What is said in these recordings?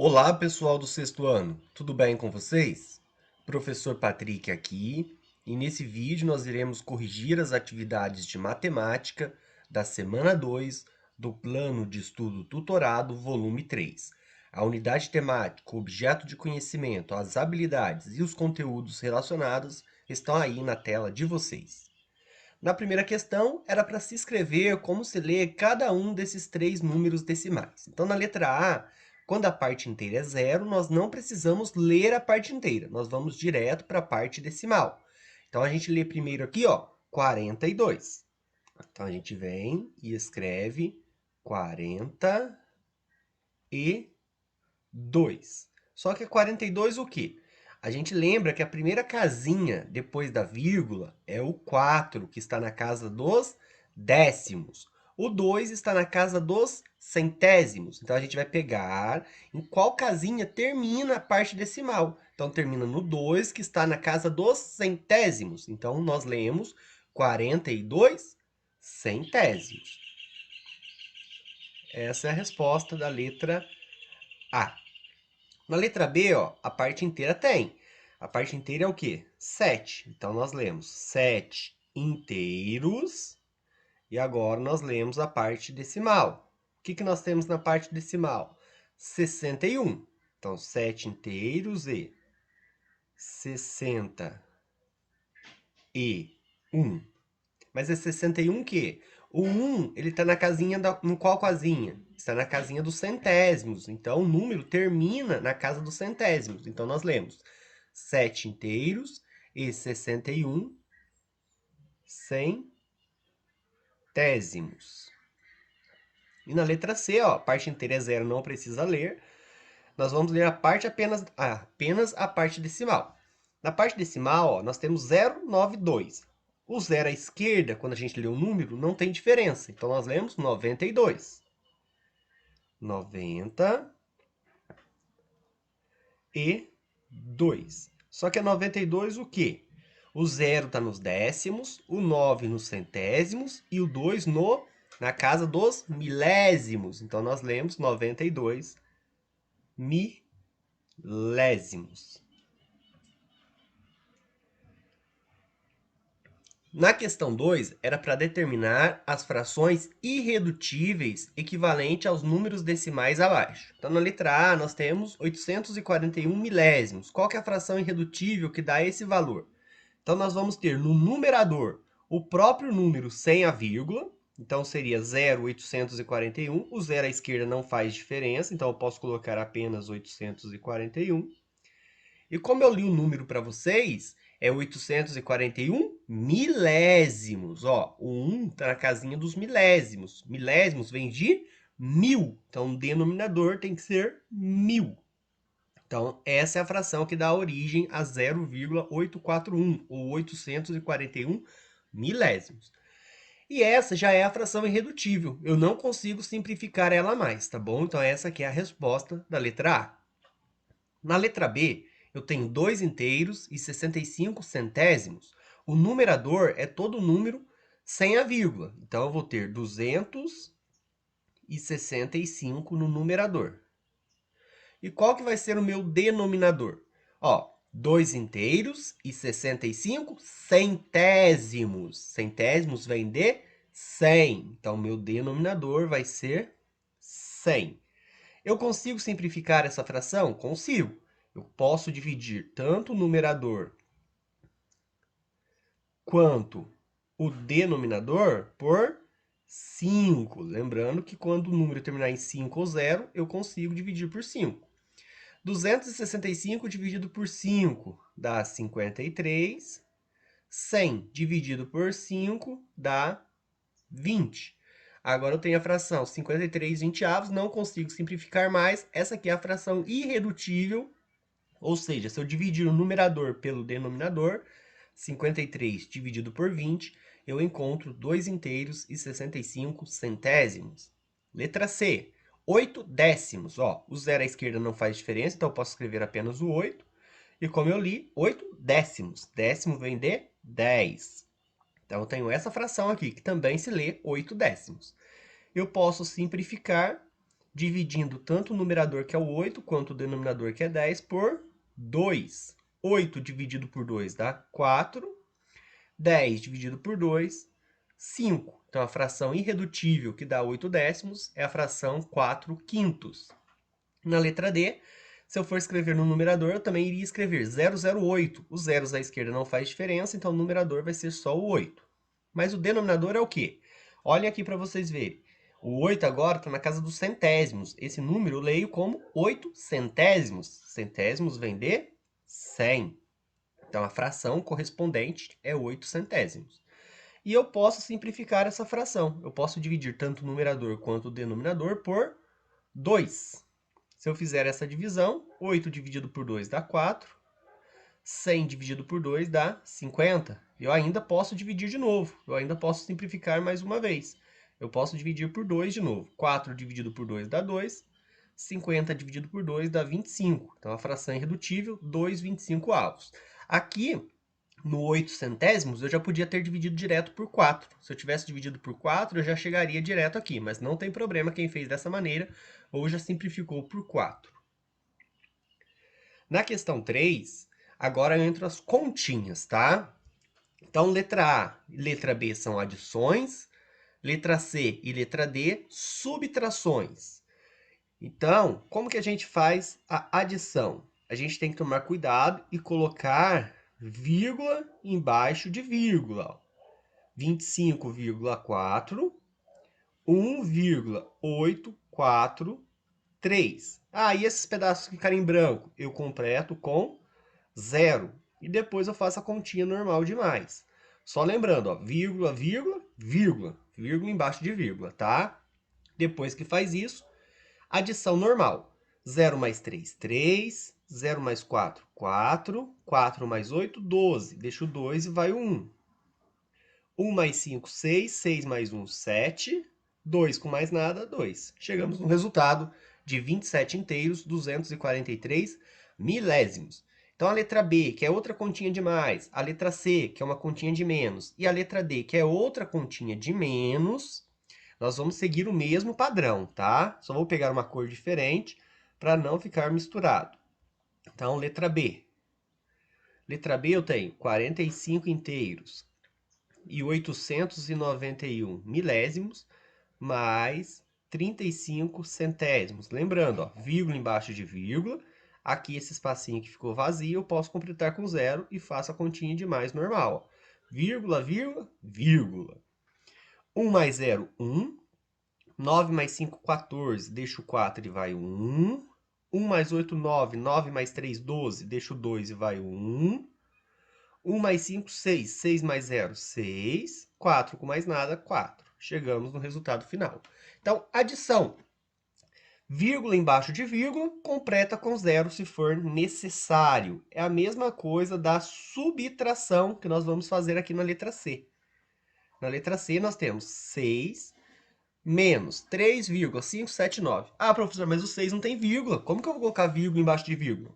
Olá, pessoal do sexto ano, tudo bem com vocês? Professor Patrick aqui, e nesse vídeo nós iremos corrigir as atividades de matemática da semana 2 do Plano de Estudo Tutorado, volume 3. A unidade temática, o objeto de conhecimento, as habilidades e os conteúdos relacionados estão aí na tela de vocês. Na primeira questão, era para se escrever como se lê cada um desses três números decimais. Então, na letra A, quando a parte inteira é zero, nós não precisamos ler a parte inteira. Nós vamos direto para a parte decimal. Então, a gente lê primeiro aqui, ó, 42. Então, a gente vem e escreve 42. Só que 42 o quê? A gente lembra que a primeira casinha depois da vírgula é o 4, que está na casa dos décimos. O 2 está na casa dos centésimos. Então, a gente vai pegar em qual casinha termina a parte decimal. Então, termina no 2, que está na casa dos centésimos. Então, nós lemos 42 centésimos. Essa é a resposta da letra A. Na letra B, ó, a parte inteira tem. A parte inteira é o quê? 7. Então, nós lemos 7 inteiros. E agora nós lemos a parte decimal. O que nós temos na parte decimal? 61. Então, 7 inteiros e 61. Mas é 61 o quê? O 1, ele está na casinha em qual casinha? Está na casinha dos centésimos. Então, o número termina na casa dos centésimos. Então, nós lemos 7 inteiros e 61 centésimos. E na letra C, ó, a parte inteira é zero, não precisa ler. Nós vamos ler apenas a parte decimal. Na parte decimal, ó, nós temos 0,92. O zero à esquerda, quando a gente lê o número, não tem diferença. Então, nós lemos 92. 92. Só que é 92 o quê? O 0 está nos décimos, o 9 nos centésimos e o 2 na casa dos milésimos. Então, nós lemos 92 milésimos. Na questão 2, era para determinar as frações irredutíveis equivalentes aos números decimais abaixo. Então, na letra A, nós temos 841 milésimos. Qual que é a fração irredutível que dá esse valor? Então, nós vamos ter no numerador o próprio número sem a vírgula. Então, seria 0,841. O zero à esquerda não faz diferença, então eu posso colocar apenas 841. E como eu li o número para vocês, é 841 milésimos. Ó, o 1 está na casinha dos milésimos. Milésimos vem de 1000. Então, o denominador tem que ser 1000. Então, essa é a fração que dá origem a 0,841, ou 841 milésimos. E essa já é a fração irredutível. Eu não consigo simplificar ela mais, tá bom? Então, essa aqui é a resposta da letra A. Na letra B, eu tenho 2 inteiros e 65 centésimos. O numerador é todo número sem a vírgula. Então, eu vou ter 265 no numerador. E qual que vai ser o meu denominador? Ó, 2 inteiros e 65 centésimos. Centésimos vem de 100. Então, meu denominador vai ser 100. Eu consigo simplificar essa fração? Consigo. Eu posso dividir tanto o numerador quanto o denominador por 5. Lembrando que quando o número terminar em 5 ou 0, eu consigo dividir por 5. 265 dividido por 5 dá 53. 100 dividido por 5 dá 20. Agora eu tenho a fração 53 vinteavos, não consigo simplificar mais. Essa aqui é a fração irredutível, ou seja, se eu dividir o numerador pelo denominador, 53 dividido por 20, eu encontro 2 inteiros e 65 centésimos. Letra C, 8 décimos. Ó, o zero à esquerda não faz diferença, então eu posso escrever apenas o 8. E como eu li, 8 décimos. Décimo vem de 10. Então, eu tenho essa fração aqui, que também se lê 8 décimos. Eu posso simplificar dividindo tanto o numerador, que é o 8, quanto o denominador, que é 10, por 2. 8 dividido por 2 dá 4. 10 dividido por 2, 5. Então, a fração irredutível, que dá 8 décimos, é a fração 4 quintos. Na letra D, se eu for escrever no numerador, eu também iria escrever 008. Os zeros à esquerda não faz diferença, então o numerador vai ser só o 8. Mas o denominador é o quê? Olhem aqui para vocês verem. O 8 agora está na casa dos centésimos. Esse número eu leio como 8 centésimos. Centésimos vem de 100. Então, a fração correspondente é 8 centésimos. E eu posso simplificar essa fração. Eu posso dividir tanto o numerador quanto o denominador por 2. Se eu fizer essa divisão, 8 dividido por 2 dá 4. 100 dividido por 2 dá 50. Eu ainda posso dividir de novo. Eu ainda posso simplificar mais uma vez. Eu posso dividir por 2 de novo. 4 dividido por 2 dá 2. 50 dividido por 2 dá 25. Então, a fração é irredutível, 2/25. Aqui, no 8 centésimos, eu já podia ter dividido direto por 4. Se eu tivesse dividido por 4, eu já chegaria direto aqui. Mas não tem problema quem fez dessa maneira, ou já simplificou por 4. Na questão 3, agora entram as continhas, tá? Então, letra A e letra B são adições, letra C e letra D, subtrações. Então, como que a gente faz a adição? A gente tem que tomar cuidado e colocar vírgula embaixo de vírgula. 25,4, 1,843. Ah, e esses pedaços que ficarem em branco? Eu completo com 0. E depois eu faço a continha normal de mais. Só lembrando, ó, vírgula, vírgula, vírgula. Vírgula embaixo de vírgula, tá? Depois que faz isso, adição normal. 0 mais 3, 3. 0 mais 4, 4. 4 mais 8, 12. Deixa o 2 e vai o 1. 1 mais 5, 6. 6 mais 1, 7. 2 com mais nada, 2. Chegamos no resultado de 27 inteiros, 243 milésimos. Então, a letra B, que é outra continha de mais, a letra C, que é uma continha de menos, e a letra D, que é outra continha de menos, nós vamos seguir o mesmo padrão, tá? Só vou pegar uma cor diferente para não ficar misturado. Então, letra B. Letra B eu tenho 45 inteiros e 891 milésimos, mais 35 centésimos. Lembrando, ó, vírgula embaixo de vírgula. Aqui esse espacinho que ficou vazio, eu posso completar com 0 e faço a continha de mais normal. Ó. Vírgula, vírgula, vírgula. 1 mais 0, 1. 9 mais 5, 14. Deixo o 4 e vai o 1. 1 mais 8, 9. 9 mais 3, 12. Deixo o 2 e vai o 1. 1 mais 5, 6. 6 mais 0, 6. 4 com mais nada, 4. Chegamos no resultado final. Então, adição. Vírgula embaixo de vírgula, completa com 0 se for necessário. É a mesma coisa da subtração que nós vamos fazer aqui na letra C. Na letra C, nós temos 6 menos 3,579. Ah, professor, mas o 6 não tem vírgula. Como que eu vou colocar vírgula embaixo de vírgula?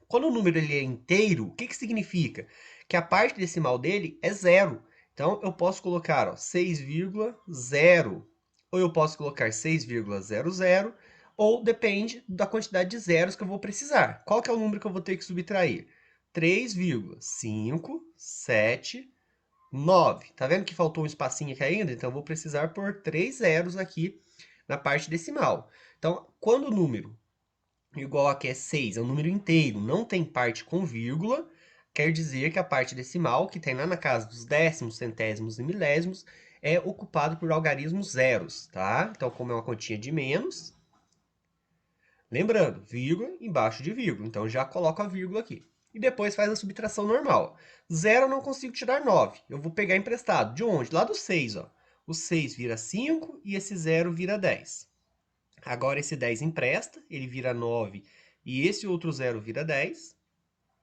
Quando o número ele é inteiro, o que que significa? Que a parte decimal dele é 0. Então, eu posso colocar 6,0. Ou eu posso colocar 6,00. Ou depende da quantidade de zeros que eu vou precisar. Qual que é o número que eu vou ter que subtrair? 3,579. Tá vendo que faltou um espacinho aqui ainda? Então, eu vou precisar pôr 3 zeros aqui na parte decimal. Então, quando o número igual aqui é 6, é um número inteiro, não tem parte com vírgula, quer dizer que a parte decimal, que tem lá na casa dos décimos, centésimos e milésimos, é ocupado por algarismos zeros, tá? Então, como é uma continha de menos, lembrando, vírgula embaixo de vírgula. Então, já coloco a vírgula aqui. E depois faz a subtração normal. 0 eu não consigo tirar 9. Eu vou pegar emprestado. De onde? Lá do 6, ó. O 6 vira 5 e esse 0 vira 10. Agora esse 10 empresta, ele vira 9 e esse outro 0 vira 10.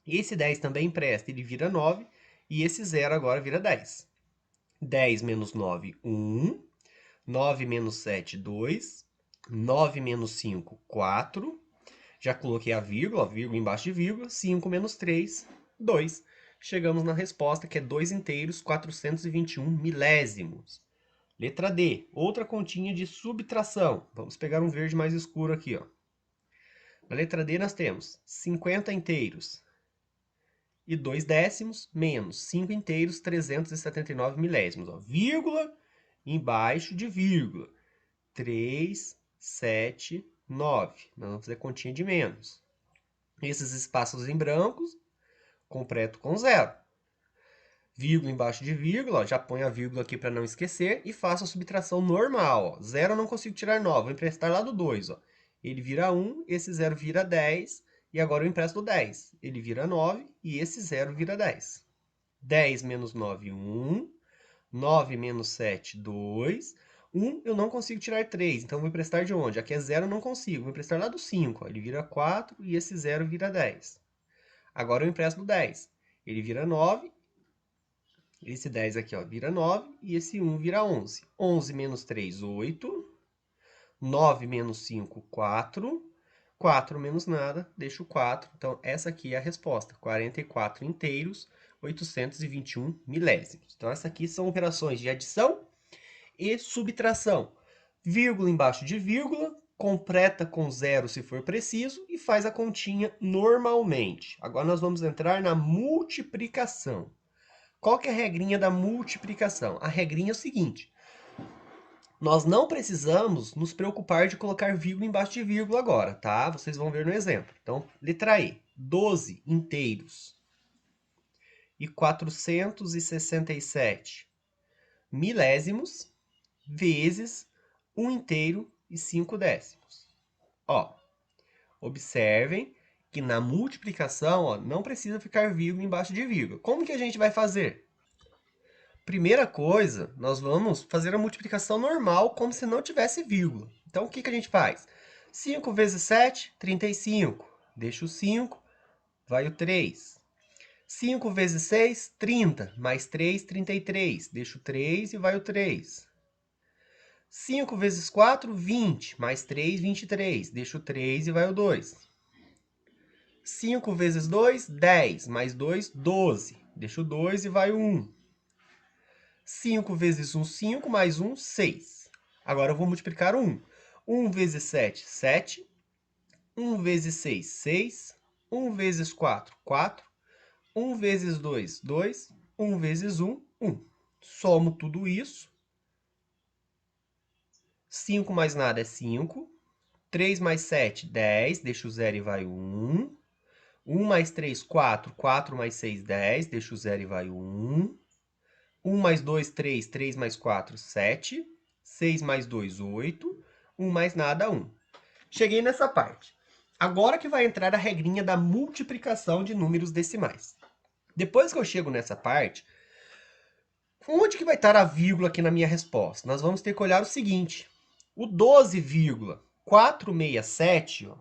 Esse 10 também empresta, ele vira 9 e esse 0 agora vira 10. 10 menos 9, 1. 9 menos 7, 2. 9 menos 5, 4. Já coloquei a vírgula embaixo de vírgula. 5 menos 3, 2. Chegamos na resposta, que é 2 inteiros, 421 milésimos. Letra D, outra continha de subtração. Vamos pegar um verde mais escuro aqui, ó. Na letra D nós temos 50 inteiros e 2 décimos menos 5 inteiros, 379 milésimos. Ó. Vírgula embaixo de vírgula. 3, 7, 9. Nós vamos fazer continha de menos. Esses espaços em brancos, completo com zero. Vírgula embaixo de vírgula, ó, já põe a vírgula aqui para não esquecer e faço a subtração normal. Ó. Zero eu não consigo tirar 9, vou emprestar lá do 2. Ó. Ele vira 1, esse zero vira 10, e agora eu empresto 10. Ele vira 9 e esse zero vira 10. 10 menos 9, 1. 9 menos 7, 2. 1 eu não consigo tirar 3, então vou emprestar de onde? Aqui é 0, eu não consigo. Vou emprestar lá do 5. Ó. Ele vira 4 e esse 0 vira 10. Agora eu empresto do 10. Ele vira 9. Esse 10 aqui ó, vira 9 e esse 1 vira 11. 11 menos 3, 8. 9 menos 5, 4. 4 menos nada, deixo 4. Então, essa aqui é a resposta. 44 inteiros, 821 milésimos. Então, essa aqui são operações de adição e subtração. Vírgula embaixo de vírgula, completa com zero se for preciso e faz a continha normalmente. Agora nós vamos entrar na multiplicação. Qual que é a regrinha da multiplicação? A regrinha é o seguinte. Nós não precisamos nos preocupar de colocar vírgula embaixo de vírgula agora, tá? Vocês vão ver no exemplo. Então, letra E. 12 inteiros e 467 milésimos vezes 1 inteiro e 5 décimos. Ó, observem que na multiplicação ó, não precisa ficar vírgula embaixo de vírgula. Como que a gente vai fazer? Primeira coisa, nós vamos fazer a multiplicação normal, como se não tivesse vírgula. Então, o que que a gente faz? 5 vezes 7, 35. Deixa o 5, vai o 3. 5 vezes 6, 30. Mais 3, 33. Deixa o 3 e vai o 3. 5 vezes 4, 20. Mais 3, 23. Deixa o 3 e vai o 2. 5 vezes 2, 10. Mais 2, 12. Deixa o 2 e vai o 1. 5 vezes 1, 5, mais 1, 6. Agora eu vou multiplicar o 1. 1 vezes 7, 7. 1 vezes 6, 6. 1 vezes 4, 4. 1 vezes 2, 2. 1 vezes 1, 1. Somo tudo isso. 5 mais nada é 5. 3 mais 7, 10. Deixa o 0 e vai o 1. 1 mais 3, 4. 4 mais 6, 10. Deixa o 0 e vai o 1. 1 mais 2, 3. 3 mais 4, 7. 6 mais 2, 8. 1 mais nada, 1. Cheguei nessa parte. Agora que vai entrar a regrinha da multiplicação de números decimais. Depois que eu chego nessa parte, onde que vai estar a vírgula aqui na minha resposta? Nós vamos ter que olhar o seguinte. O 12,467, ó,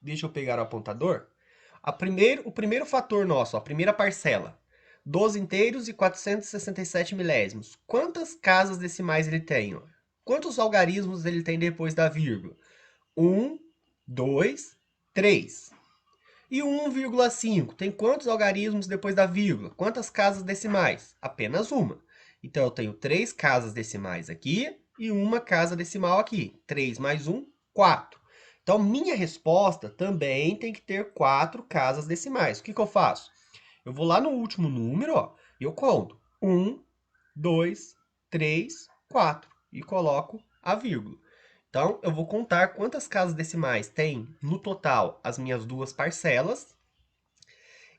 deixa eu pegar o apontador. O primeiro fator nosso, ó, a primeira parcela. 12 inteiros e 467 milésimos. Quantas casas decimais ele tem? Ó? Quantos algarismos ele tem depois da vírgula? 1, 2, 3. E o 1,5 tem quantos algarismos depois da vírgula? Quantas casas decimais? Apenas uma. Então, eu tenho 3 casas decimais aqui e uma casa decimal aqui. 3 mais 1, 4. Então, minha resposta também tem que ter 4 casas decimais. O que que eu faço? Eu vou lá no último número, ó, e eu conto 1, 2, 3, 4 e coloco a vírgula. Então, eu vou contar quantas casas decimais tem no total as minhas duas parcelas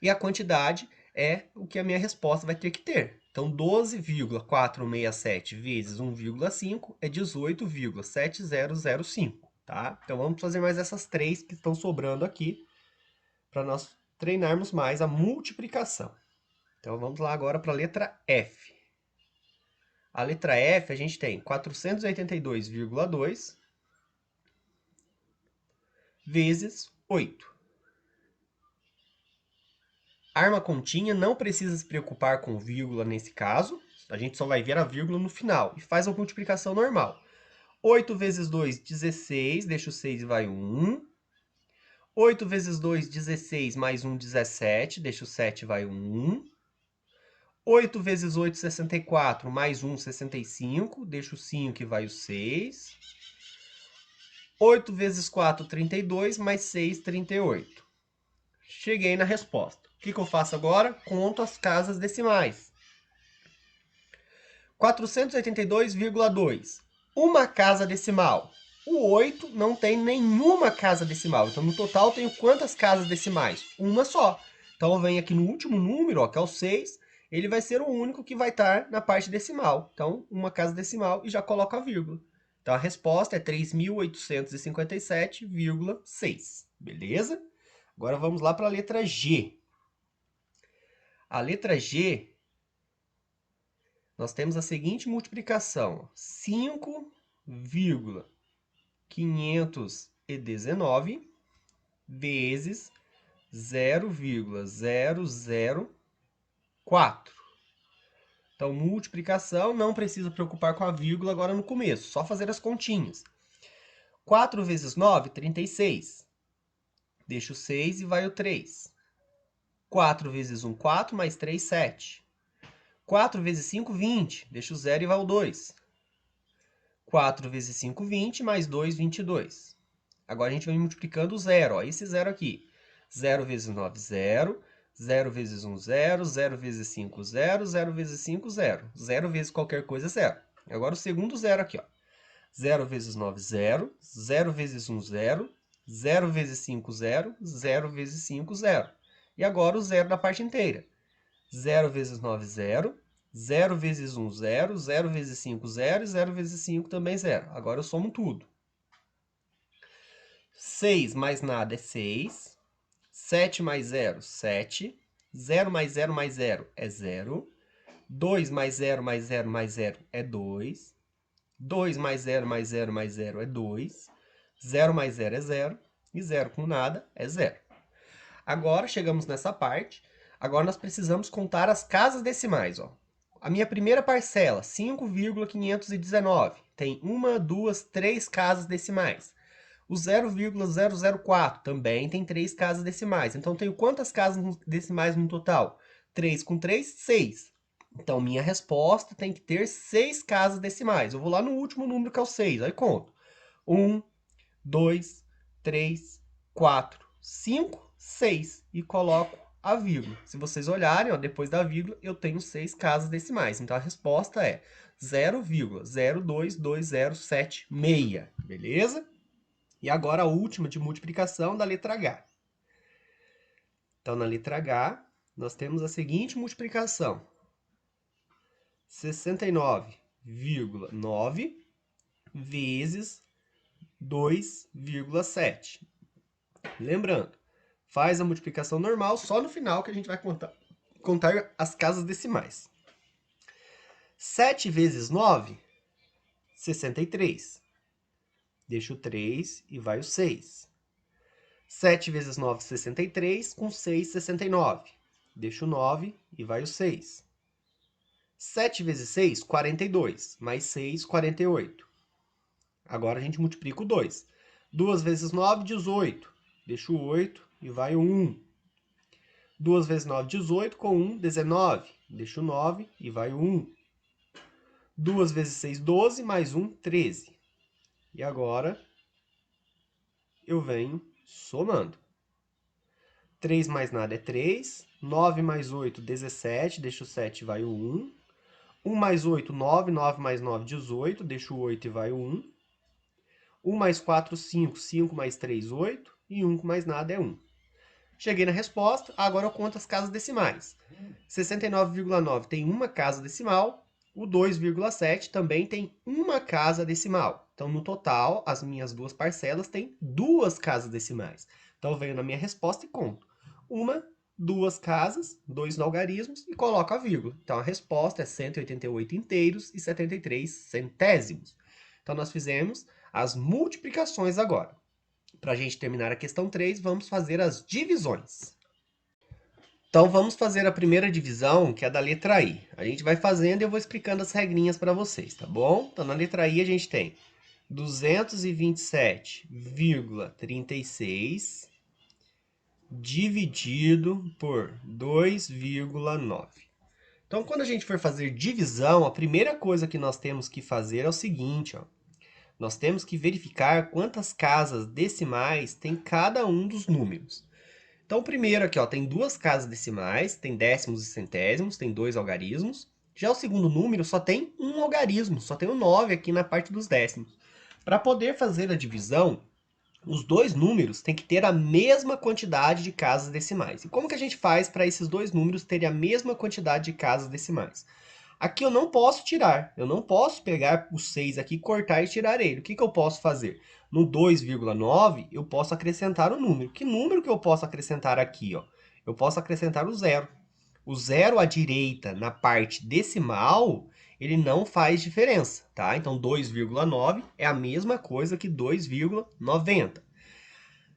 e a quantidade é o que a minha resposta vai ter que ter. Então, 12,467 vezes 1,5 é 18,7005, tá? Então, vamos fazer mais essas três que estão sobrando aqui para nós treinarmos mais a multiplicação. Então, vamos lá agora para a letra F. A letra F, a gente tem 482,2 vezes 8. Arma continha, não precisa se preocupar com vírgula nesse caso. A gente só vai ver a vírgula no final. E faz a multiplicação normal. 8 vezes 2, 16. Deixa o 6 e vai o 1. 8 vezes 2, 16. Mais 1, 17. Deixa o 7 e vai o 1. 8 vezes 8, 64, mais 1, 65. Deixa o 5 e vai o 6. 8 vezes 4, 32, mais 6, 38. Cheguei na resposta. O que eu faço agora? Conto as casas decimais. 482,2. Uma casa decimal. O 8 não tem nenhuma casa decimal. Então, no total, eu tenho quantas casas decimais? Uma só. Então, eu venho aqui no último número, ó, que é o 6. Ele vai ser o único que vai estar na parte decimal. Então, uma casa decimal e já coloco a vírgula. Então, a resposta é 3.857,6. Beleza? Agora, vamos lá para a letra G. A letra G, nós temos a seguinte multiplicação. 5,519 vezes 0,004. Então, multiplicação, não precisa preocupar com a vírgula agora no começo, só fazer as continhas. 4 vezes 9, 36. Deixa o 6 e vai o 3. 4 vezes 1, 4, mais 3, 7. 4 vezes 5, 20. Deixa o 0 e vai o 2. 4 vezes 5, 20, mais 2, 22. Agora a gente vai multiplicando o zero, ó, esse zero aqui. 0 vezes 9, 0. 0 vezes 1, 0. 0 vezes 5, 0. 0 vezes 5, 0. 0 vezes qualquer coisa, 0. Agora o segundo zero aqui, ó. 0 vezes 9, 0. 0 vezes 1, 0. 0 vezes 5, 0. 0 vezes 5, 0. E agora o zero da parte inteira. 0 vezes 9, 0. 0 vezes 1, 0. 0 vezes 5, 0. E 0 vezes 5 também 0. Agora eu somo tudo. 6 mais nada é 6. 7 mais 0, 7. 0 mais 0 mais 0 é 0. 2 mais 0 mais 0 mais 0 é 2. 2 mais 0 mais 0 mais 0 é 2. 0 mais 0 é 0. E 0 com nada é 0. Agora chegamos nessa parte. Agora nós precisamos contar as casas decimais, ó. A minha primeira parcela, 5,519, tem 1, 2, 3 casas decimais. O 0,004 também tem 3 casas decimais. Então, tenho quantas casas decimais no total? 3 com 3, 6. Então, minha resposta tem que ter 6 casas decimais. Eu vou lá no último número, que é o 6. Aí, conto. 1, 2, 3, 4, 5, 6. E coloco a vírgula. Se vocês olharem, ó, depois da vírgula, eu tenho 6 casas decimais. Então, a resposta é 0,02207,6. Beleza? E agora a última de multiplicação da letra H. Então, na letra H, nós temos a seguinte multiplicação. 69,9 vezes 2,7. Lembrando, faz a multiplicação normal, só no final que a gente vai contar as casas decimais. 7 vezes 9, 63. Deixa o 3 e vai o 6. 7 vezes 9, 63, com 6, 69. Deixa o 9 e vai o 6. 7 vezes 6, 42. Mais 6, 48. Agora a gente multiplica o 2. 2 vezes 9, 18. Deixa o 8 e vai o 1. 2 vezes 9, 18. Com 1, 19. Deixa o 9 e vai o 1. 2 vezes 6, 12. Mais 1, 13. E agora eu venho somando. 3 mais nada é 3. 9 mais 8, 17. Deixa o 7 e vai o 1. 1 mais 8, 9. 9 mais 9, 18. Deixa o 8 e vai o 1. 1 mais 4, 5. 5 mais 3, 8. E 1 com mais nada é 1. Cheguei na resposta. Agora eu conto as casas decimais. 69,9 tem uma casa decimal. O 2,7 também tem uma casa decimal. Então, no total, as minhas duas parcelas têm 2 casas decimais. Então, eu venho na minha resposta e conto. 1, 2 casas, 2 algarismos e coloco a vírgula. Então, a resposta é 188 inteiros e 73 centésimos. Então, nós fizemos as multiplicações agora. Para a gente terminar a questão 3, vamos fazer as divisões. Então, vamos fazer a primeira divisão, que é da letra I. A gente vai fazendo e eu vou explicando as regrinhas para vocês, tá bom? Então, na letra I, a gente tem 227,36 dividido por 2,9. Então, quando a gente for fazer divisão, a primeira coisa que nós temos que fazer é o seguinte, ó. Nós temos que verificar quantas casas decimais tem cada um dos números. Então, o primeiro aqui, ó, tem duas casas decimais, tem décimos e centésimos, tem dois algarismos. Já o segundo número só tem um algarismo, só tem o 9 aqui na parte dos décimos. Para poder fazer a divisão, os dois números têm que ter a mesma quantidade de casas decimais. E como que a gente faz para esses dois números terem a mesma quantidade de casas decimais? Aqui eu não posso tirar, eu não posso pegar o 6 aqui, cortar e tirar ele. O que eu posso fazer? No 2,9 eu posso acrescentar um número. Que número que eu posso acrescentar aqui? Ó? Eu posso acrescentar o zero. O zero à direita na parte decimal, ele não faz diferença, tá? Então 2,9 é a mesma coisa que 2,90.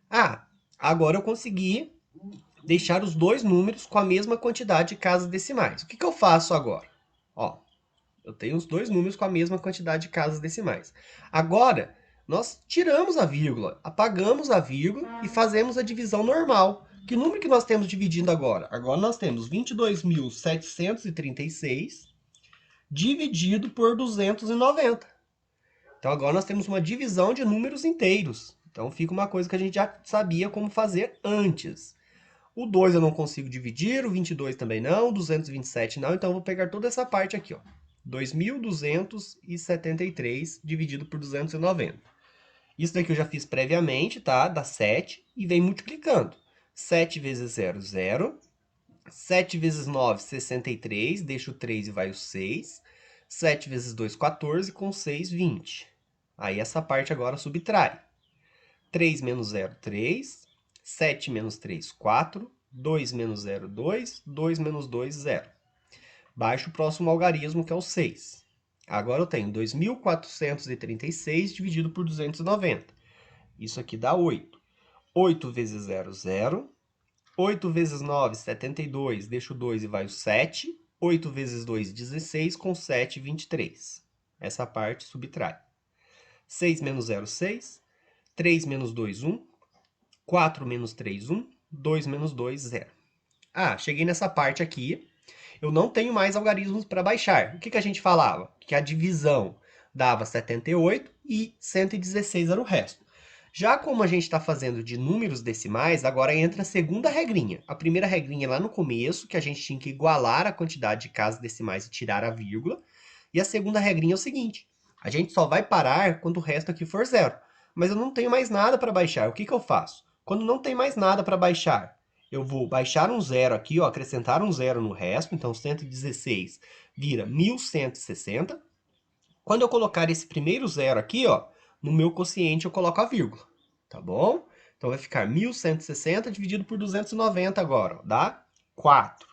Ah, agora eu consegui deixar os dois números com a mesma quantidade de casas decimais. O que eu faço agora? Ó, eu tenho os dois números com a mesma quantidade de casas decimais. Agora, nós tiramos a vírgula, apagamos a vírgula e fazemos a divisão normal. Que número que nós temos dividindo agora? Agora nós temos 22.736 dividido por 290. Então agora nós temos uma divisão de números inteiros. Então fica uma coisa que a gente já sabia como fazer antes. O 2 eu não consigo dividir, o 22 também não, o 227 não, então eu vou pegar toda essa parte aqui, ó. 2.273 dividido por 290. Isso daqui eu já fiz previamente, tá? Dá 7 e vem multiplicando. 7 vezes 0, 0. 7 vezes 9, 63. Deixa o 3 e vai o 6. 7 vezes 2, 14. Com 6, 20. Aí essa parte agora subtrai. 3 menos 0, 3. 7 menos 3, 4. 2 menos 0, 2. 2 menos 2, 0. Baixa o próximo algarismo, que é o 6. Agora eu tenho 2.436 dividido por 290. Isso aqui dá 8. 8 vezes 0, 0. 8 vezes 9, 72. Deixa o 2 e vai o 7. 8 vezes 2, 16. Com 7, 23. Essa parte subtrai. 6 menos 0, 6. 3 menos 2, 1. 4 menos 3, 1. 2 menos 2, 0. Ah, cheguei nessa parte aqui. Eu não tenho mais algarismos para baixar. O que a gente falava? Que a divisão dava 78 e 116 era o resto. Já como a gente está fazendo de números decimais, agora entra a segunda regrinha. A primeira regrinha é lá no começo, que a gente tinha que igualar a quantidade de casas decimais e tirar a vírgula. E a segunda regrinha é o seguinte: a gente só vai parar quando o resto aqui for zero. Mas eu não tenho mais nada para baixar. O que eu faço? Quando não tem mais nada para baixar, eu vou baixar um zero aqui, ó, acrescentar um zero no resto. Então, 116 vira 1.160. Quando eu colocar esse primeiro zero aqui, ó, no meu quociente eu coloco a vírgula, tá bom? Então vai ficar 1.160 dividido por 290 agora, ó, dá 4.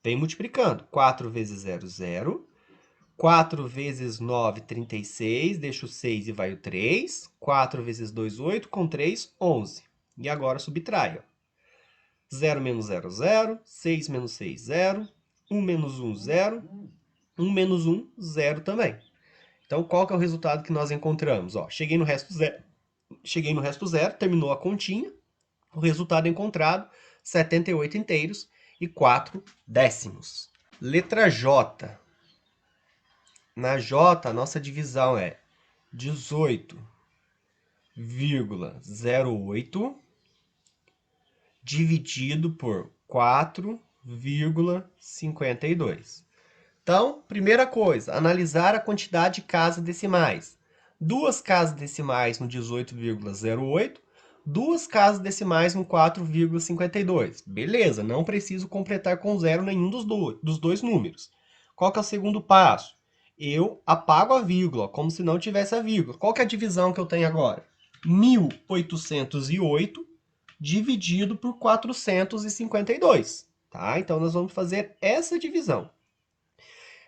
Vem multiplicando. 4 vezes 0, 0. 4 vezes 9, 36. Deixa o 6 e vai o 3. 4 vezes 2, 8. Com 3, 11. E agora subtrai, ó. 0 menos 0, 0. 6 menos 6, 0. 1 menos 1, 0. 1 menos 1, 0 também. Então, qual que é o resultado que nós encontramos? Ó, cheguei no resto zero, terminou a continha. O resultado encontrado, 78 inteiros e 4 décimos. Letra J. Na J, a nossa divisão é 18,08 dividido por 4,52. Então, primeira coisa, analisar a quantidade de casas decimais. Duas casas decimais no 18,08, duas casas decimais no 4,52. Beleza, não preciso completar com zero nenhum dos dois números. Qual que é o segundo passo? Eu apago a vírgula, como se não tivesse a vírgula. Qual que é a divisão que eu tenho agora? 1.808 dividido por 452. Tá? Então, nós vamos fazer essa divisão.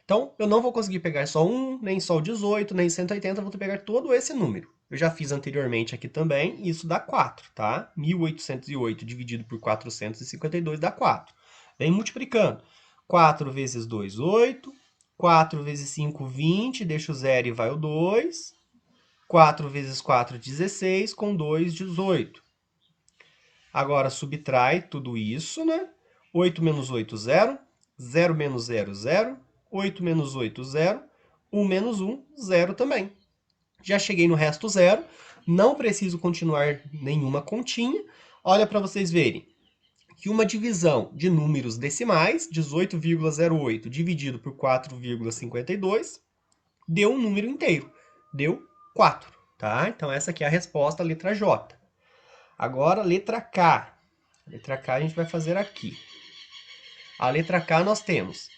Então, eu não vou conseguir pegar só 1, nem só o 18, nem 180, vou pegar todo esse número. Eu já fiz anteriormente aqui também, e isso dá 4, tá? 1.808 dividido por 452 dá 4. Vem multiplicando. 4 vezes 2, 8. 4 vezes 5, 20. Deixa o 0 e vai o 2. 4 vezes 4, 16. Com 2, 18. Agora subtrai tudo isso, né? 8 menos 8, 0. 0 menos 0, 0. 8 menos 8, 0. 1 menos 1, 0 também. Já cheguei no resto zero. Não preciso continuar nenhuma continha. Olha para vocês verem que uma divisão de números decimais, 18,08 dividido por 4,52, deu um número inteiro. Deu 4. Tá? Então, essa aqui é a resposta, a letra J. Agora, a letra K. A letra K a gente vai fazer aqui. A letra K nós temos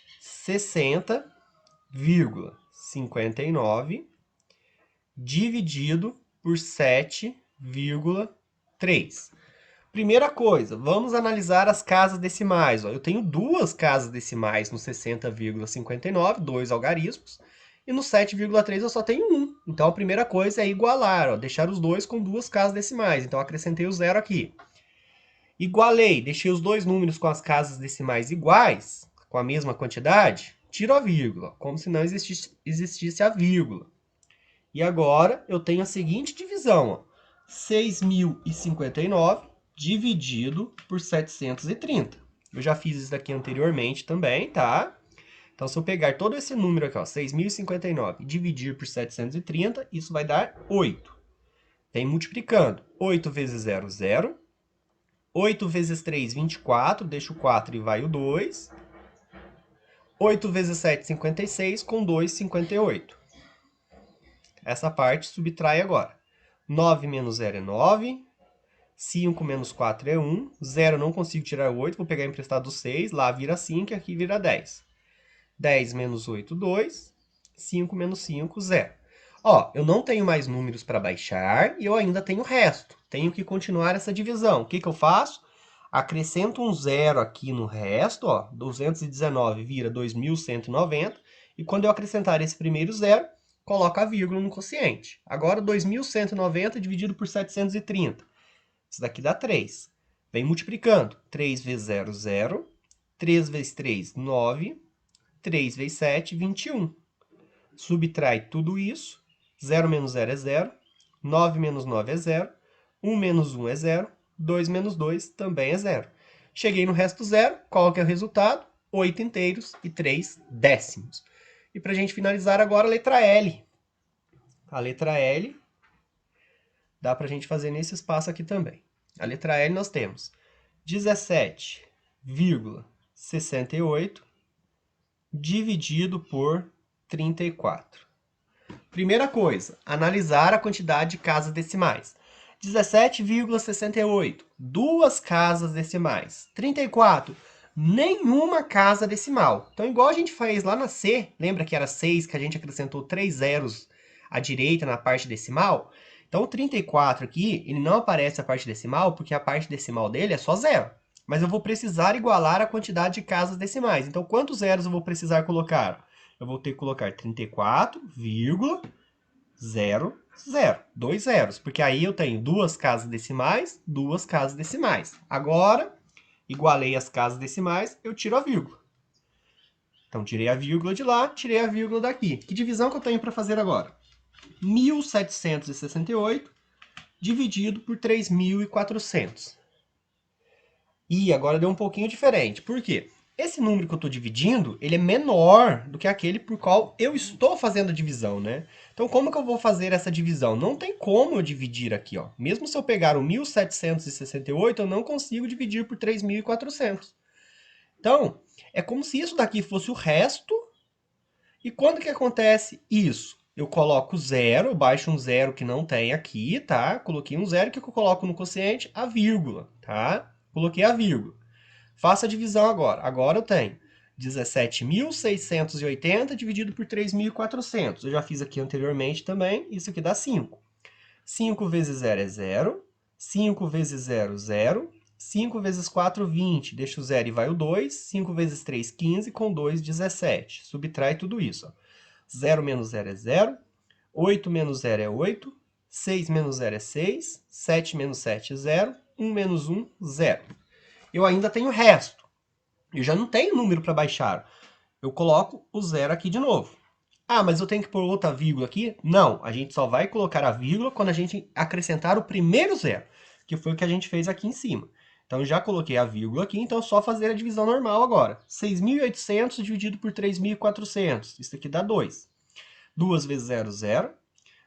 60,59 dividido por 7,3. Primeira coisa, vamos analisar as casas decimais. Ó, eu tenho duas casas decimais no 60,59, dois algarismos, e no 7,3 eu só tenho um. Então, a primeira coisa é igualar, ó, deixar os dois com duas casas decimais. Então, acrescentei o zero aqui. Igualei, deixei os dois números com as casas decimais iguais, com a mesma quantidade, tiro a vírgula, como se não existisse a vírgula. E agora eu tenho a seguinte divisão, ó, 6.059 dividido por 730. Eu já fiz isso daqui anteriormente também, tá? Então, se eu pegar todo esse número aqui, ó, 6.059, e dividir por 730, isso vai dar 8. Vem multiplicando. 8 vezes 0, 0. 8 vezes 3, 24. Deixa o 4 e vai o 2. 8 vezes 7, 56. Com 2, 58. Essa parte subtrai agora. 9 menos 0 é 9. 5 menos 4 é 1. 0 não consigo tirar 8. Vou pegar emprestado 6. Lá vira 5 e aqui vira 10. 10 menos 8, 2. 5 menos 5, 0. Ó, eu não tenho mais números para baixar e eu ainda tenho o resto. Tenho que continuar essa divisão. O que eu faço? Acrescento um 0 aqui no resto. Ó, 219 vira 2.190. E quando eu acrescentar esse primeiro 0, coloco a vírgula no quociente. Agora, 2.190 dividido por 730. Isso daqui dá 3. Vem multiplicando. 3 vezes 0, 0. 3 vezes 3, 9. 3 vezes 7, 21. Subtrai tudo isso. 0 menos 0 é 0. 9 menos 9 é 0. 1 menos 1 é 0. 2 menos 2 também é 0. Cheguei no resto zero. Qual que é o resultado? 8 inteiros e 3 décimos. E para a gente finalizar agora, a letra L. A letra L dá para a gente fazer nesse espaço aqui também. A letra L nós temos 17,68 dividido por 34. Primeira coisa, analisar a quantidade de casas decimais. 17,68, duas casas decimais. 34, nenhuma casa decimal. Então, igual a gente fez lá na C, lembra que era 6, que a gente acrescentou 3 zeros à direita na parte decimal? Então, o 34 aqui, ele não aparece a parte decimal, porque a parte decimal dele é só 0. Mas eu vou precisar igualar a quantidade de casas decimais. Então, quantos zeros eu vou precisar colocar? Eu vou ter que colocar 34,00, 2 zeros. Porque aí eu tenho duas casas decimais, duas casas decimais. Agora, igualei as casas decimais, eu tiro a vírgula. Então, tirei a vírgula de lá, tirei a vírgula daqui. Que divisão que eu tenho para fazer agora? 1.768 dividido por 3.400. E agora deu um pouquinho diferente. Por quê? Esse número que eu estou dividindo, ele é menor do que aquele por qual eu estou fazendo a divisão, né? Então, como que eu vou fazer essa divisão? Não tem como eu dividir aqui, ó. Mesmo se eu pegar o 1.768, eu não consigo dividir por 3.400. Então, é como se isso daqui fosse o resto. E quando que acontece isso? Eu coloco zero, baixo um zero que não tem aqui, tá? Coloquei um zero, o que eu coloco no quociente? A vírgula, tá? Coloquei a vírgula. Faça a divisão agora. Agora eu tenho 17.680 dividido por 3.400. Eu já fiz aqui anteriormente também. Isso aqui dá 5. 5 vezes 0 é 0. 5 vezes 0, 0. 5 vezes 4, 20. Deixa o 0 e vai o 2. 5 vezes 3, 15. Com 2, 17. Subtrai tudo isso. Ó. 0 menos 0 é 0. 8 menos 0 é 8. 6 menos 0 é 6. 7 menos 7 é 0. 1 menos 1, 0. Eu ainda tenho o resto. Eu já não tenho número para baixar. Eu coloco o zero aqui de novo. Ah, mas eu tenho que pôr outra vírgula aqui? Não, a gente só vai colocar a vírgula quando a gente acrescentar o primeiro zero, que foi o que a gente fez aqui em cima. Então, já coloquei a vírgula aqui, então é só fazer a divisão normal agora. 6.800 dividido por 3.400. Isso aqui dá 2. 2 vezes 0, 0.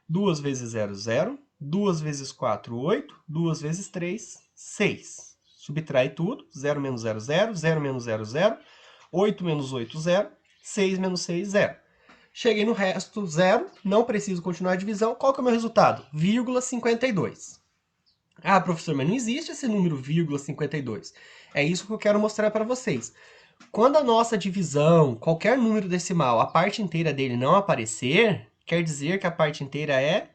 2 vezes 0, 0. 2 vezes 4, 8. 2 vezes 3, 6. Subtrai tudo. 0 menos 0, 0. 0 menos 0, 0. 8 menos 8, 0. 6 menos 6, 0. Cheguei no resto, 0. Não preciso continuar a divisão. Qual que é o meu resultado? 0,52. Ah, professor, mas não existe esse número 0,52. É isso que eu quero mostrar para vocês. Quando a nossa divisão, qualquer número decimal, a parte inteira dele não aparecer, quer dizer que a parte inteira é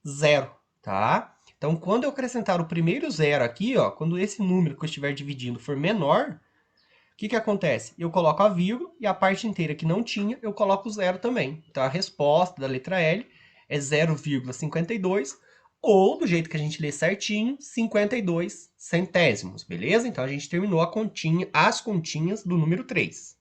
0, tá? Então, quando eu acrescentar o primeiro 0 aqui, ó, quando esse número que eu estiver dividindo for menor, o que acontece? Eu coloco a vírgula e a parte inteira que não tinha, eu coloco 0 também. Então, a resposta da letra L é 0,52, ou, do jeito que a gente lê certinho, 52 centésimos, beleza? Então, a gente terminou as continhas do número 3.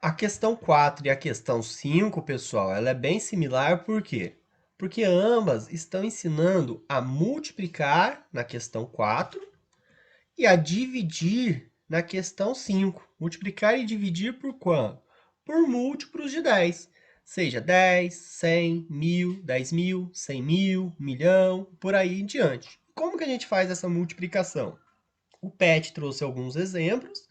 A questão 4 e a questão 5, pessoal, ela é bem similar, por quê? Porque ambas estão ensinando a multiplicar na questão 4 e a dividir na questão 5. Multiplicar e dividir por quanto? Por múltiplos de 10. Seja 10, 100, 1000, 10.000, 100.000, milhão, por aí em diante. Como que a gente faz essa multiplicação? O Pet trouxe alguns exemplos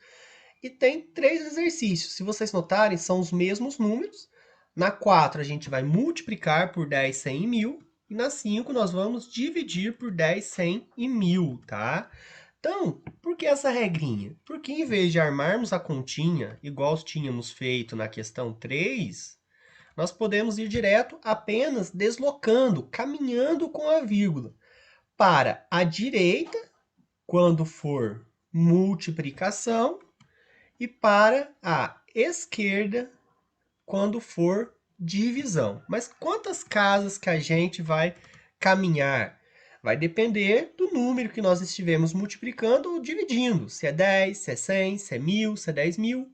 e tem 3 exercícios. Se vocês notarem, são os mesmos números. Na 4, a gente vai multiplicar por 10, 100 e 1000. E na 5, nós vamos dividir por 10, 100 e 1000, tá? Então, por que essa regrinha? Porque em vez de armarmos a continha, igual tínhamos feito na questão 3, nós podemos ir direto apenas deslocando, caminhando com a vírgula, para a direita, quando for multiplicação, e para a esquerda, quando for divisão. Mas quantas casas que a gente vai caminhar? Vai depender do número que nós estivemos multiplicando ou dividindo. Se é 10, se é 100, se é 1000, se é 10.000.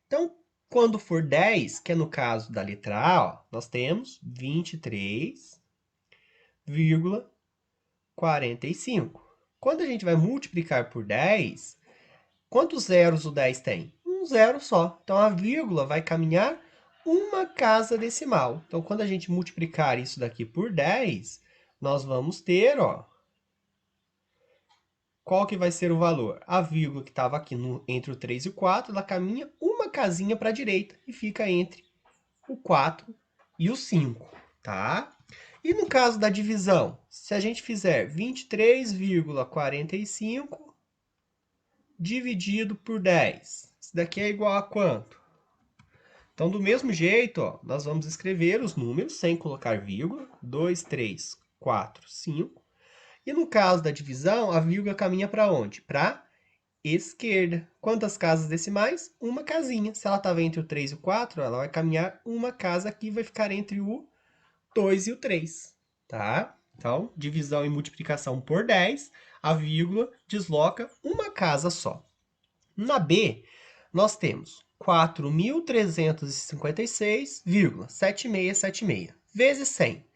Então, quando for 10, que é no caso da letra A, ó, nós temos 23,45. Quando a gente vai multiplicar por 10, quantos zeros o 10 tem? Um zero só. Então, a vírgula vai caminhar uma casa decimal. Então, quando a gente multiplicar isso daqui por 10, nós vamos ter, ó, qual que vai ser o valor? A vírgula que estava aqui entre o 3 e o 4, ela caminha uma casinha para a direita e fica entre o 4 e o 5, tá? E no caso da divisão, se a gente fizer 23,45 dividido por 10, isso daqui é igual a quanto? Então, do mesmo jeito, ó, nós vamos escrever os números sem colocar vírgula. 2, 3, 4, 5. E no caso da divisão, a vírgula caminha para onde? Para a esquerda. Quantas casas decimais? Uma casinha. Se ela estava entre o 3 e o 4, ela vai caminhar uma casa aqui, vai ficar entre o 2 e o 3. Tá? Então, divisão e multiplicação por 10, a vírgula desloca uma casa só. Na B, nós temos 4.356,7676 vezes 100.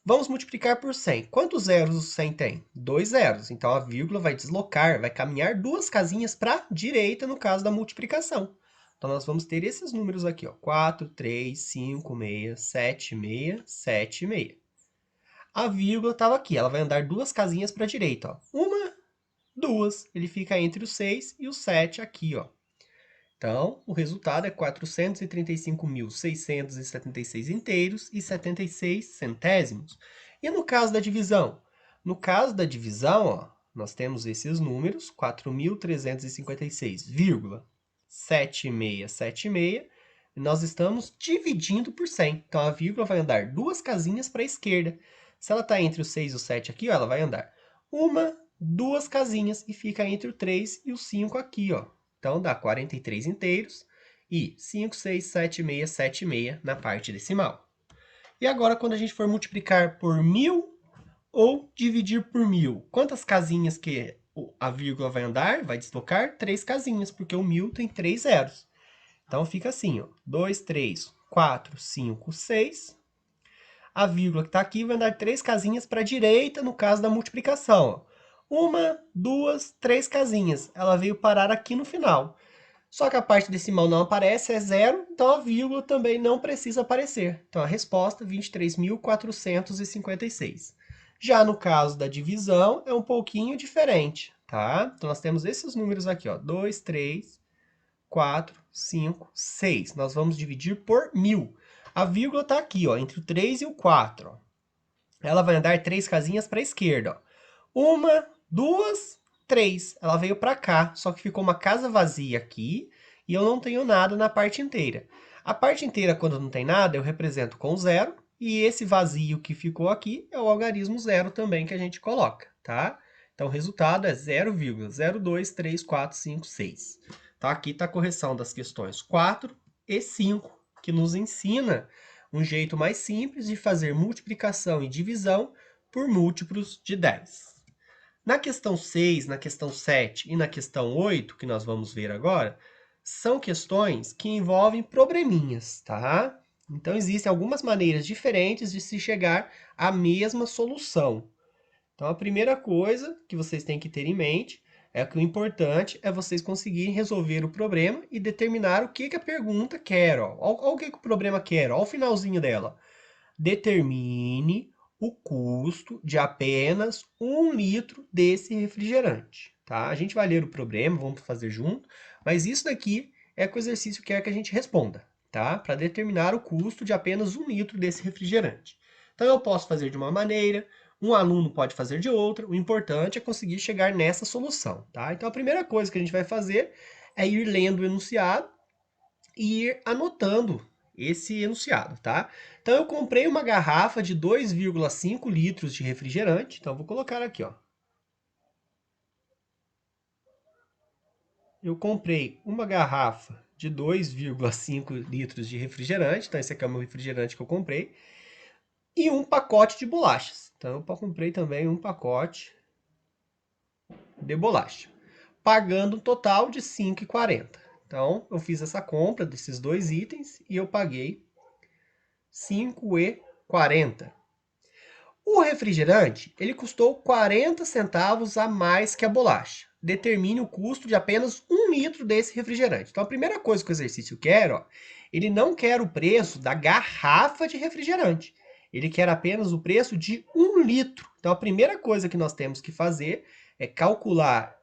Vamos multiplicar por 100. Quantos zeros o 100 tem? 2 zeros. Então, a vírgula vai deslocar, vai caminhar duas casinhas para a direita no caso da multiplicação. Então, nós vamos ter esses números aqui, ó, 4, 3, 5, 6, 7, 6, 7, 6. A vírgula estava aqui, ela vai andar duas casinhas para a direita. Ó. Uma, duas. Ele fica entre o 6 e o 7 aqui, ó. Então, o resultado é 435.676 inteiros e 76 centésimos. E no caso da divisão? No caso da divisão, ó, nós temos esses números, 4.356,7676, e nós estamos dividindo por 100. Então, a vírgula vai andar duas casinhas para a esquerda. Se ela está entre o 6 e o 7 aqui, ó, ela vai andar uma, duas casinhas e fica entre o 3 e o 5 aqui, ó. Então, dá 43 inteiros e 5, 6, 7, 6, 7, 6 na parte decimal. E agora, quando a gente for multiplicar por 1000 ou dividir por 1000, quantas casinhas que a vírgula vai andar? Vai deslocar 3 casinhas, porque o 1000 tem 3 zeros. Então, fica assim, ó, 2, 3, 4, 5, 6. A vírgula que está aqui vai andar 3 casinhas para a direita, no caso da multiplicação. Ó. Uma, duas, três casinhas. Ela veio parar aqui no final. Só que a parte decimal não aparece, é zero, então a vírgula também não precisa aparecer. Então a resposta é 23.456. Já no caso da divisão, é um pouquinho diferente, tá? Então nós temos esses números aqui, ó, 2, 3, 4, 5, 6. Nós vamos dividir por 1000. A vírgula está aqui, ó, entre o 3 e o 4. Ó. Ela vai andar 3 casinhas para a esquerda. Ó. Uma, duas, três. Ela veio para cá, só que ficou uma casa vazia aqui e eu não tenho nada na parte inteira. A parte inteira, quando não tem nada, eu represento com zero. E esse vazio que ficou aqui é o algarismo zero também que a gente coloca, tá? Então, o resultado é 0,0234556. Então, aqui está a correção das questões 4 e 5, que nos ensina um jeito mais simples de fazer multiplicação e divisão por múltiplos de 10. Na questão 6, na questão 7 e na questão 8, que nós vamos ver agora, são questões que envolvem probleminhas, tá? Então, existem algumas maneiras diferentes de se chegar à mesma solução. Então, a primeira coisa que vocês têm que ter em mente é que o importante é vocês conseguirem resolver o problema e determinar o que a pergunta quer. Olha o que o problema quer, olha o finalzinho dela. Determine o custo de apenas 1 litro desse refrigerante. Tá? A gente vai ler o problema, vamos fazer junto, mas isso daqui é o que o exercício quer que a gente responda, tá? Para determinar o custo de apenas 1 litro desse refrigerante. Então, eu posso fazer de uma maneira, um aluno pode fazer de outra, o importante é conseguir chegar nessa solução, tá? Então, a primeira coisa que a gente vai fazer é ir lendo o enunciado e ir anotando esse enunciado, tá? Então, eu comprei uma garrafa de 2,5 litros de refrigerante. Então, eu vou colocar aqui, ó. Eu comprei uma garrafa de 2,5 litros de refrigerante. Então, esse aqui é o meu refrigerante que eu comprei. E um pacote de bolachas. Então, eu comprei também um pacote de bolacha. Pagando um total de R$ 5,40. Então, eu fiz essa compra desses dois itens e eu paguei R$ 5,40. O refrigerante, ele custou 40 centavos a mais que a bolacha. Determine o custo de apenas 1 litro desse refrigerante. Então, a primeira coisa que o exercício quer, ó, ele não quer o preço da garrafa de refrigerante. Ele quer apenas o preço de 1 litro. Então, a primeira coisa que nós temos que fazer é calcular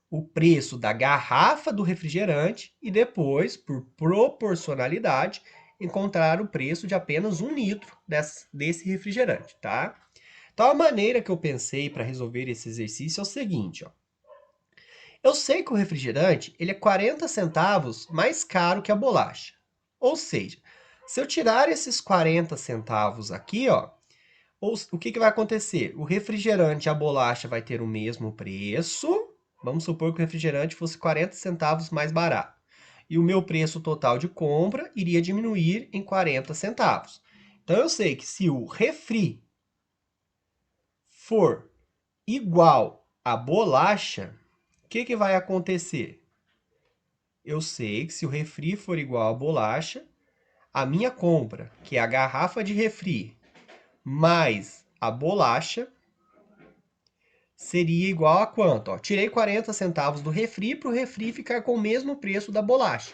o preço da garrafa do refrigerante e depois, por proporcionalidade, encontrar o preço de apenas 1 litro desse refrigerante, tá? Então, a maneira que eu pensei para resolver esse exercício é o seguinte, ó. Eu sei que o refrigerante ele é 40 centavos mais caro que a bolacha. Ou seja, se eu tirar esses 40 centavos aqui, ó, o que vai acontecer? O refrigerante e a bolacha vai ter o mesmo preço. Vamos supor que o refrigerante fosse 40 centavos mais barato. E o meu preço total de compra iria diminuir em 40 centavos. Então, eu sei que se o refri for igual a bolacha, o que vai acontecer? Eu sei que se o refri for igual a bolacha, a minha compra, que é a garrafa de refri, mais a bolacha, seria igual a quanto? Ó, tirei 40 centavos do refri para o refri ficar com o mesmo preço da bolacha.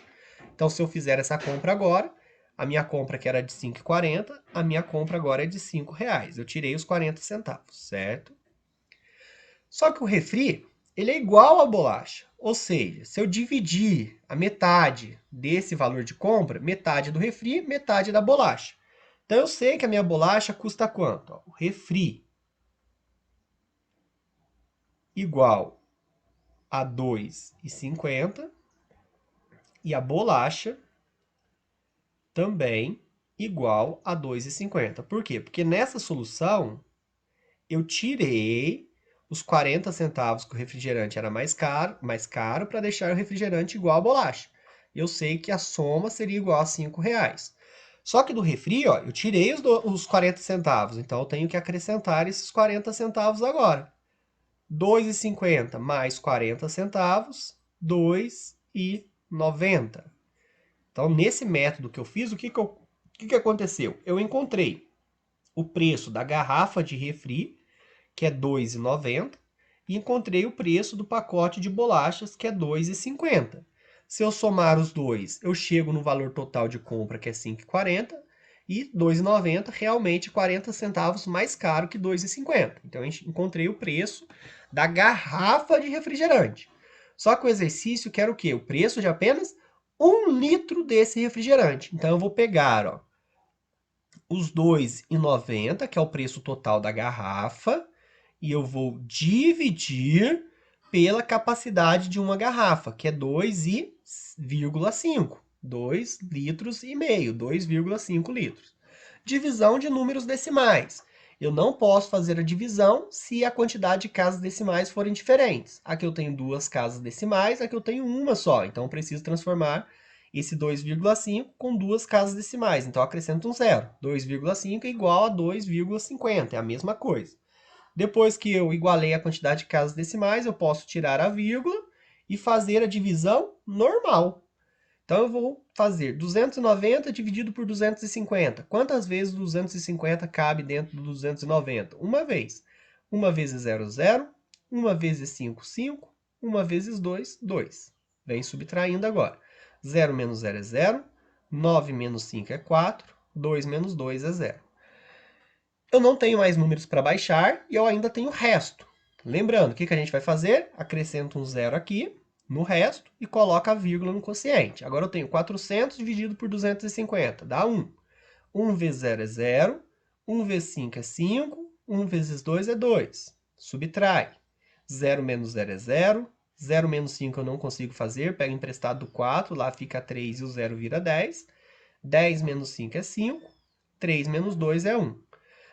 Então, se eu fizer essa compra agora, a minha compra que era de R$ 5,40, a minha compra agora é de R$ 5,00. Eu tirei os 40 centavos, certo? Só que o refri, ele é igual à bolacha. Ou seja, se eu dividir a metade desse valor de compra, metade do refri, metade da bolacha. Então, eu sei que a minha bolacha custa quanto? Ó, o refri igual a R$ 2,50 e a bolacha também igual a R$ 2,50. Por quê? Porque nessa solução eu tirei os 40 centavos que o refrigerante era mais caro para deixar o refrigerante igual à bolacha. Eu sei que a soma seria igual a R$ 5,00. Só que do refri, ó, eu tirei os 40 centavos, então eu tenho que acrescentar esses 40 centavos agora. 2,50 mais 40 centavos, 2,90. Então, nesse método que eu fiz, o que aconteceu? Eu encontrei o preço da garrafa de refri, que é R$ 2,90, e encontrei o preço do pacote de bolachas, que é R$ 2,50. Se eu somar os dois, eu chego no valor total de compra, que é R$ 5,40, e R$ 2,90, realmente 40 centavos mais caro que R$ 2,50. Então, eu encontrei o preço da garrafa de refrigerante. Só que o exercício quer o quê? O preço de apenas 1 litro desse refrigerante. Então, eu vou pegar, ó, os R$ 2,90, que é o preço total da garrafa, e eu vou dividir pela capacidade de uma garrafa, que é 2,5. 2 litros e meio, 2,5 litros. Divisão de números decimais. Eu não posso fazer a divisão se a quantidade de casas decimais forem diferentes. Aqui eu tenho 2 casas decimais, aqui eu tenho uma só. Então, eu preciso transformar esse 2,5 com 2 casas decimais. Então, eu acrescento um zero. 2,5 é igual a 2,50. É a mesma coisa. Depois que eu igualei a quantidade de casas decimais, eu posso tirar a vírgula e fazer a divisão normal. Então, eu vou fazer 290 dividido por 250. Quantas vezes 250 cabe dentro do 290? Uma vez. 1 vezes 0, 0. 1 vezes 5, 5. 1 vezes 2, 2. Vem subtraindo agora. 0 menos 0 é 0. 9 menos 5 é 4. 2 menos 2 é 0. Eu não tenho mais números para baixar e eu ainda tenho resto. Lembrando, o que a gente vai fazer? Acrescenta um zero aqui no resto e coloca a vírgula no quociente. Agora eu tenho 400 dividido por 250, dá 1. 1 vezes 0 é 0, 1 vezes 5 é 5, 1 vezes 2 é 2. Subtrai. 0 menos 0 é 0, 0 menos 5 eu não consigo fazer, pega emprestado do 4, lá fica 3 e o 0 vira 10. 10 menos 5 é 5, 3 menos 2 é 1.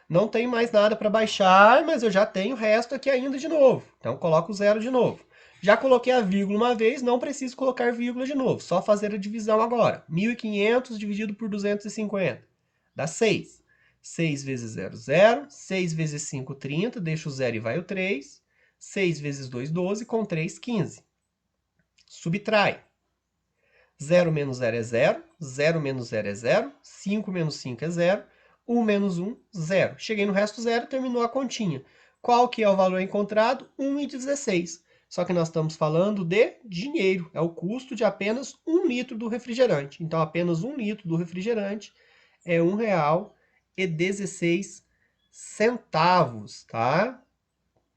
Não tenho mais nada para baixar, mas eu já tenho o resto aqui ainda de novo. Então, coloco o zero de novo. Já coloquei a vírgula uma vez, não preciso colocar vírgula de novo. Só fazer a divisão agora. 1.500 dividido por 250. Dá 6. 6 vezes 0, 0. 6 vezes 5, 30. Deixa o 0 e vai o 3. 6 vezes 2, 12. Com 3, 15. Subtrai. 0 menos 0 é 0. 0 menos 0 é 0. 5 menos 5 é 0. 1 menos 1, 0. Cheguei no resto zero, terminou a continha. Qual que é o valor encontrado? 1,16. Só que nós estamos falando de dinheiro. É o custo de apenas 1 litro do refrigerante. Então, apenas 1 litro do refrigerante é R$ 1,16, tá?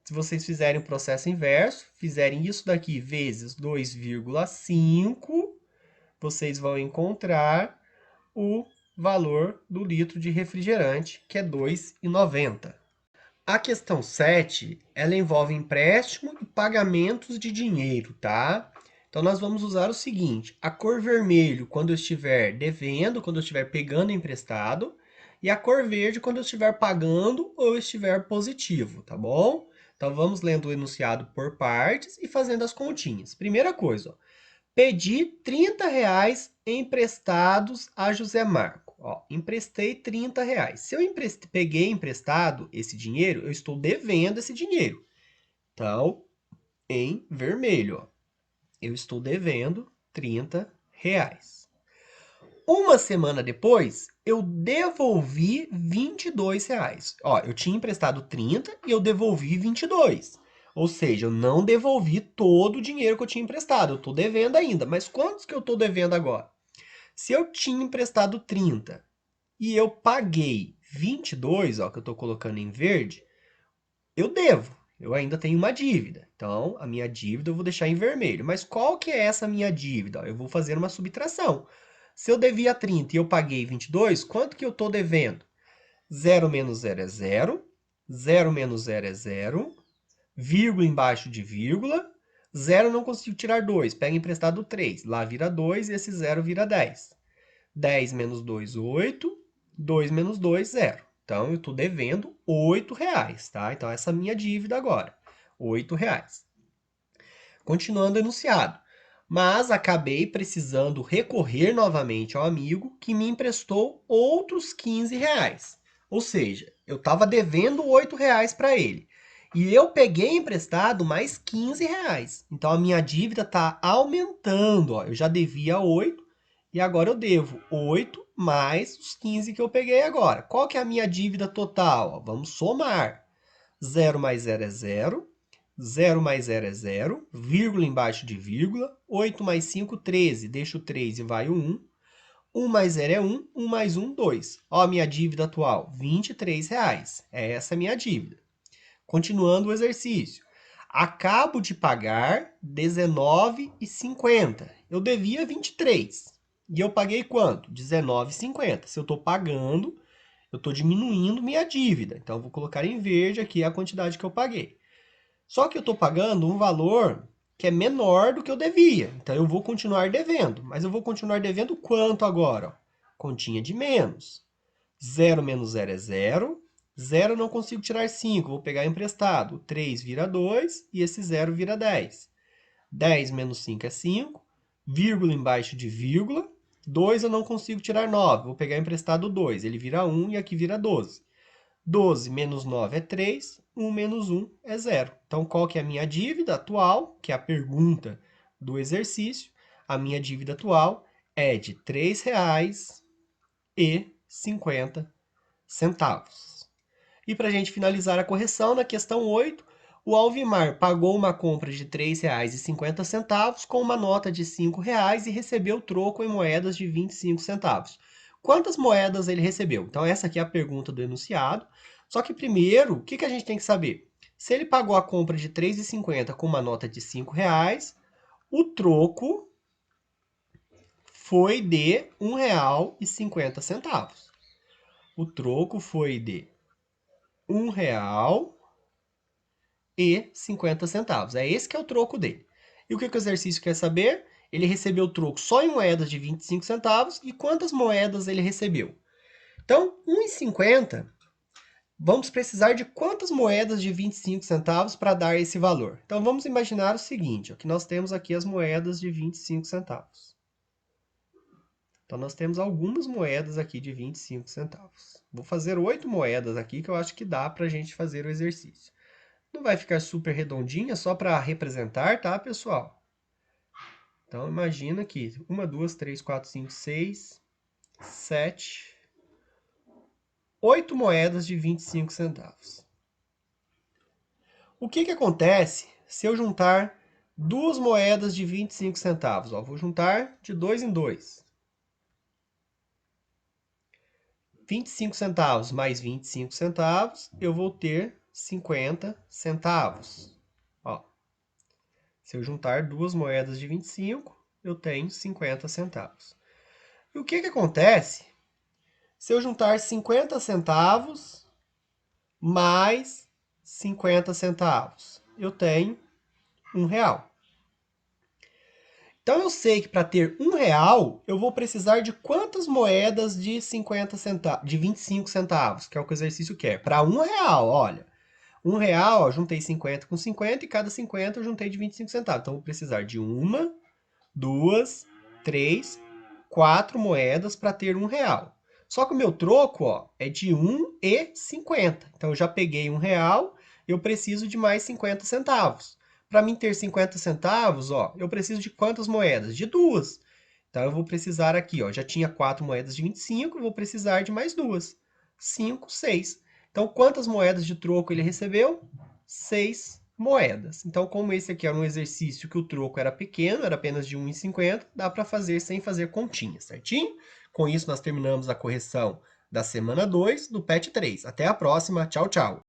Se vocês fizerem o processo inverso, fizerem isso daqui vezes 2,5, vocês vão encontrar o valor do litro de refrigerante, que é R$ 2,90. A questão 7, ela envolve empréstimo e pagamentos de dinheiro, tá? Então, nós vamos usar o seguinte, a cor vermelho quando eu estiver devendo, quando eu estiver pegando emprestado, e a cor verde quando eu estiver pagando ou estiver positivo, tá bom? Então, vamos lendo o enunciado por partes e fazendo as continhas. Primeira coisa, ó, pedi R$ 30 emprestados a José Marco. Ó, emprestei R$ 30. Se eu peguei emprestado esse dinheiro, eu estou devendo esse dinheiro. Então, em vermelho, ó, eu estou devendo R$ 30. Uma semana depois, eu devolvi R$ 22. Ó, eu tinha emprestado 30 e eu devolvi 22. Ou seja, eu não devolvi todo o dinheiro que eu tinha emprestado. Eu estou devendo ainda. Mas quantos que eu estou devendo agora? Se eu tinha emprestado 30 e eu paguei 22, ó, que eu estou colocando em verde, eu devo. Eu ainda tenho uma dívida. Então, a minha dívida eu vou deixar em vermelho. Mas qual que é essa minha dívida? Eu vou fazer uma subtração. Se eu devia 30 e eu paguei 22, quanto que eu estou devendo? 0 menos 0 é 0. 0 menos 0 é 0. Vírgula embaixo de vírgula. 0 não consigo tirar 2. Pega emprestado 3. Lá vira 2 e esse 0 vira 10. 10 menos 2, 8. 2 menos 2, 0. Então, eu estou devendo R$ 8, tá? Então, essa é a minha dívida agora. R$ 8. Continuando o enunciado. Mas acabei precisando recorrer novamente ao amigo que me emprestou outros R$ 15. Ou seja, eu estava devendo R$ 8 para ele. E eu peguei emprestado mais R$ 15. Então, a minha dívida está aumentando. Ó. Eu já devia 8 e agora eu devo 8 mais os 15 que eu peguei agora. Qual que é a minha dívida total? Ó, vamos somar. 0 mais 0 é 0. 0 mais 0 é 0, vírgula embaixo de vírgula, 8 mais 5, 13, deixa o 3 e vai o 1. 1 mais 0 é 1, 1 mais 1, 2. Ó, a minha dívida atual, R$ 23,00. É essa a minha dívida. Continuando o exercício. Acabo de pagar R$ 19,50. Eu devia 23. E eu paguei quanto? R$ 19,50. Se eu estou pagando, eu estou diminuindo minha dívida. Então, eu vou colocar em verde aqui a quantidade que eu paguei. Só que eu estou pagando um valor que é menor do que eu devia. Então, eu vou continuar devendo. Mas eu vou continuar devendo quanto agora? Ó, continha de menos. 0 menos 0 é 0. 0 eu não consigo tirar 5, vou pegar emprestado. 3 vira 2 e esse 0 vira 10. 10 menos 5 é 5. Vírgula embaixo de vírgula. 2 eu não consigo tirar 9, vou pegar emprestado 2. Ele vira 1 e aqui vira 12. 12 menos 9 é 3, 1 menos 1 é 0. Então, qual que é a minha dívida atual? Que é a pergunta do exercício. A minha dívida atual é de R$ 3,50. E para a gente finalizar a correção, na questão 8, o Alvimar pagou uma compra de R$ 3,50 com uma nota de R$ 5,00 e recebeu troco em moedas de 25 centavos. Quantas moedas ele recebeu? Então, essa aqui é a pergunta do enunciado. Só que primeiro, o que a gente tem que saber? Se ele pagou a compra de R$ 3,50 com uma nota de R$ 5,00, o troco foi de R$ 1,50. O troco foi de R$ 1,50. É esse que é o troco dele. E o que o exercício quer saber? Ele recebeu o troco só em moedas de 25 centavos e quantas moedas ele recebeu? Então, 1,50, vamos precisar de quantas moedas de 25 centavos para dar esse valor? Então, vamos imaginar o seguinte, ó, que nós temos aqui as moedas de 25 centavos. Então, nós temos algumas moedas aqui de 25 centavos. Vou fazer 8 moedas aqui, que eu acho que dá para a gente fazer o exercício. Não vai ficar super redondinha, só para representar, tá, pessoal? Então, imagina que 1, 2, 3, 4, 5, 6, 7, 8 moedas de 25 centavos. O que acontece se eu juntar duas moedas de 25 centavos? Ó, vou juntar de 2 em 2. 25 centavos mais 25 centavos, eu vou ter 50 centavos. Ó, se eu juntar duas moedas de 25, eu tenho 50 centavos. E o que acontece se eu juntar 50 centavos mais 50 centavos? Eu tenho R$1. Então, eu sei que para ter R$1, eu vou precisar de quantas moedas de 50 centavos, de 25 centavos, que é o que o exercício quer. Para R$1, olha. R$1, ó, juntei 50 com 50 e cada 50 eu juntei de 25 centavos. Então, eu vou precisar de 1, 2, 3, 4 moedas para ter R$1. Só que o meu troco, ó, é de 1,50. Então, eu já peguei R$1, eu preciso de mais 50 centavos. Para mim ter 50 centavos, ó, eu preciso de quantas moedas? De duas. Então, eu vou precisar aqui, ó, já tinha 4 moedas de 25, eu vou precisar de mais duas. 5, 6. Então, quantas moedas de troco ele recebeu? 6 moedas. Então, como esse aqui era um exercício que o troco era pequeno, era apenas de 1,50, dá para fazer sem fazer continha, certinho? Com isso, nós terminamos a correção da semana 2 do PET 3. Até a próxima. Tchau, tchau.